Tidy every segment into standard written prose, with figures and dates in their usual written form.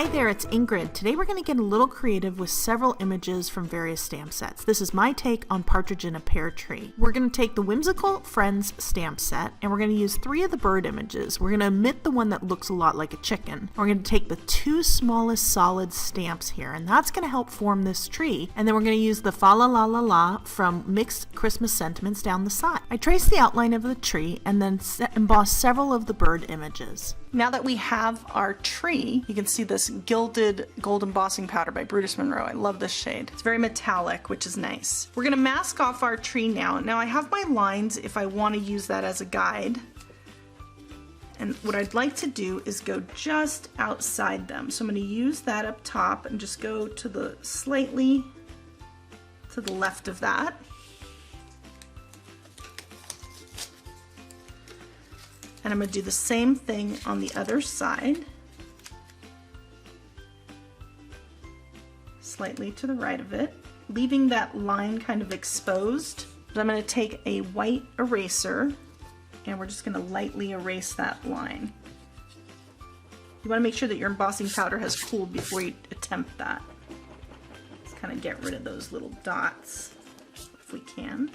Hi there, it's Ingrid. Today we're going to get a little creative with several images from various stamp sets. This is my take on Partridge in a Pear Tree. We're going to take the Whimsical Friends stamp set and we're going to use 3 of the bird images. We're going to omit the one that looks a lot like a chicken. We're going to take the 2 smallest solid stamps here, and that's going to help form this tree. And then we're going to use the Fa La La La La from Mixed Christmas Sentiments down the side. I traced the outline of the tree and then embossed several of the bird images. Now that we have our tree, you can see this gilded gold embossing powder by Brutus Monroe. I love this shade. It's very metallic, which is nice. We're gonna mask off our tree now. Now I have my lines if I want to use that as a guide. And what I'd like to do is go just outside them. So I'm gonna use that up top and just go to the slightly to the left of that. And I'm going to do the same thing on the other side. Slightly to the right of it, leaving that line kind of exposed. But I'm going to take a white eraser and we're just going to lightly erase that line. You want to make sure that your embossing powder has cooled before you attempt that. Let's kind of get rid of those little dots if we can.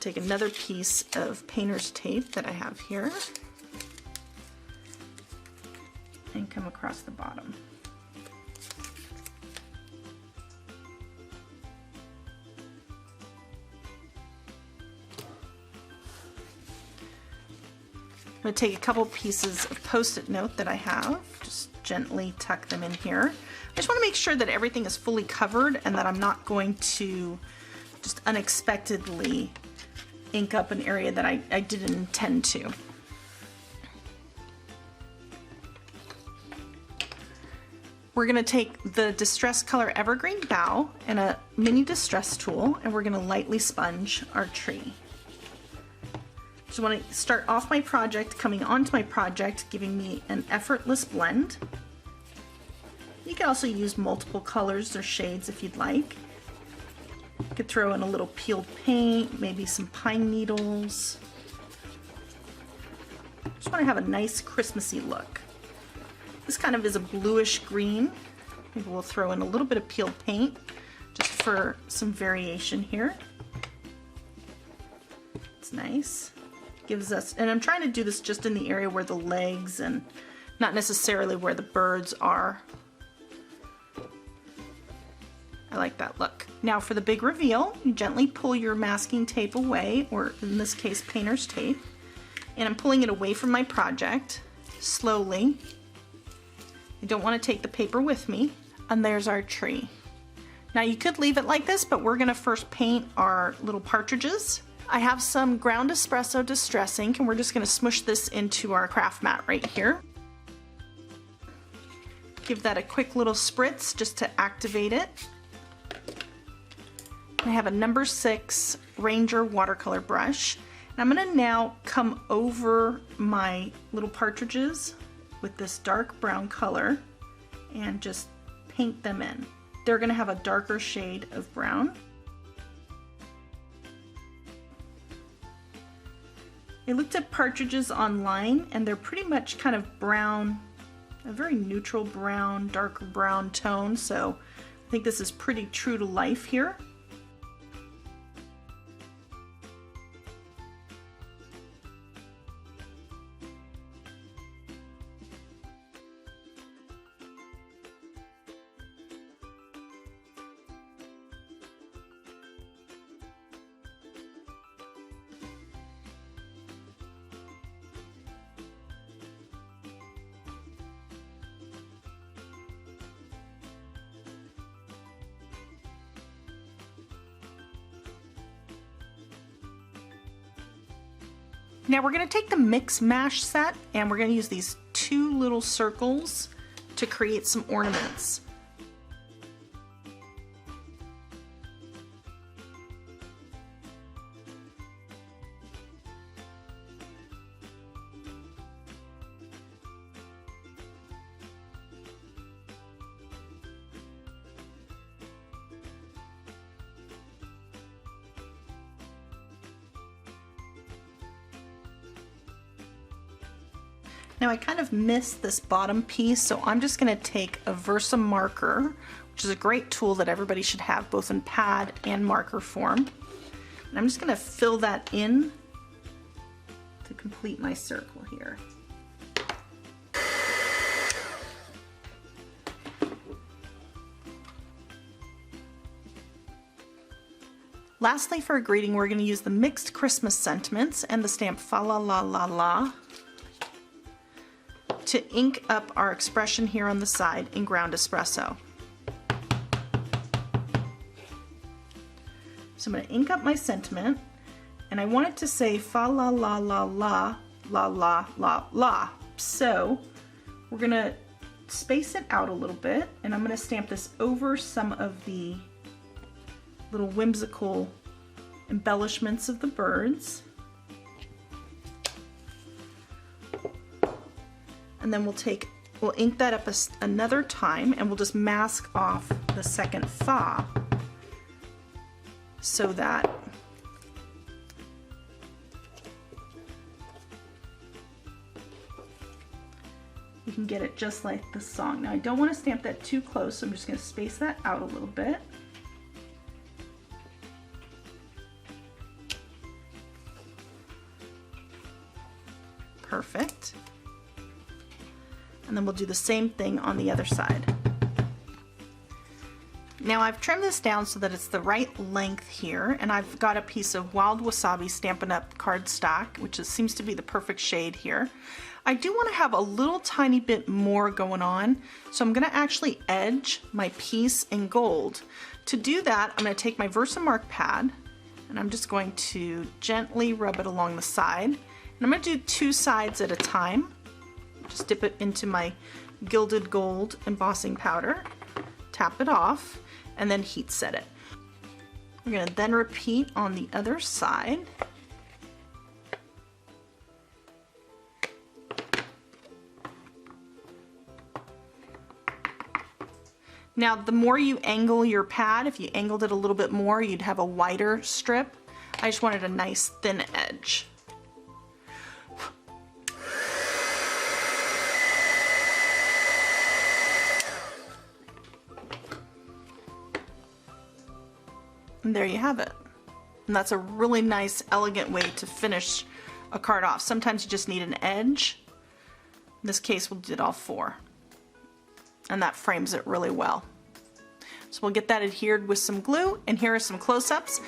Take another piece of painter's tape that I have here and come across the bottom. I'm going to take a couple pieces of post-it note that I have, just gently tuck them in here. I just want to make sure that everything is fully covered and that I'm not going to just unexpectedly ink up an area that I didn't intend to. We're going to take the Distress Color Evergreen Bough and a mini distress tool, and we're going to lightly sponge our tree. Just want to start off my project, coming onto my project, giving me an effortless blend. You can also use multiple colors or shades if you'd like. You could throw in a little peeled paint, maybe some pine needles. Just want to have a nice Christmassy look. This kind of is a bluish green. Maybe we'll throw in a little bit of peeled paint just for some variation here. It's nice. Gives us, and I'm trying to do this just in the area where the legs and not necessarily where the birds are. I like that look. Now for the big reveal, you gently pull your masking tape away, or in this case painter's tape, and I'm pulling it away from my project slowly. I don't want to take the paper with me, and there's our tree. Now you could leave it like this, but we're going to first paint our little partridges. I have some ground espresso distress ink, and we're just going to smush this into our craft mat right here. Give that a quick little spritz just to activate it. I have a number 6 Ranger watercolor brush, and I'm going to now come over my little partridges with this dark brown color and just paint them in. They're going to have a darker shade of brown. I looked at partridges online and they're pretty much kind of brown, a very neutral brown, darker brown tone, so I think this is pretty true to life here. Now we're going to take the Mix Mash set and we're going to use these 2 little circles to create some ornaments. Now I kind of missed this bottom piece, so I'm just going to take a Versa marker, which is a great tool that everybody should have both in pad and marker form. And I'm just going to fill that in to complete my circle here. Lastly, for a greeting, we're going to use the mixed Christmas sentiments and the stamp Fa La La La La to ink up our expression here on the side in ground espresso. So I'm going to ink up my sentiment, and I want it to say Fa La La La La La La La La. So we're going to space it out a little bit, and I'm going to stamp this over some of the little whimsical embellishments of the birds. And then we'll ink that up another time, and we'll just mask off the second fa so that you can get it just like the song. Now I don't want to stamp that too close, so I'm just going to space that out a little bit. Perfect. And then we'll do the same thing on the other side. Now I've trimmed this down so that it's the right length here, and I've got a piece of Wild Wasabi Stampin' Up! Cardstock, which seems to be the perfect shade here. I do want to have a little tiny bit more going on, so I'm going to actually edge my piece in gold. To do that, I'm going to take my Versamark pad, and I'm just going to gently rub it along the side. And I'm going to do 2 sides at a time. Just dip it into my gilded gold embossing powder, tap it off, and then heat set it. We're going to then repeat on the other side. Now the more you angle your pad, if you angled it a little bit more, you'd have a wider strip. I just wanted a nice thin edge. And there you have it. And that's a really nice, elegant way to finish a card off. Sometimes you just need an edge. In this case, we did all 4. And that frames it really well. So we'll get that adhered with some glue, and here are some close-ups.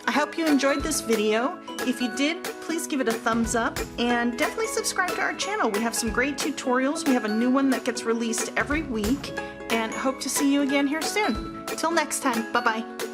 I hope you enjoyed this video. If you did, please give it a thumbs up, and definitely subscribe to our channel. We have some great tutorials. We have a new one that gets released every week, and hope to see you again here soon. Till next time, bye-bye.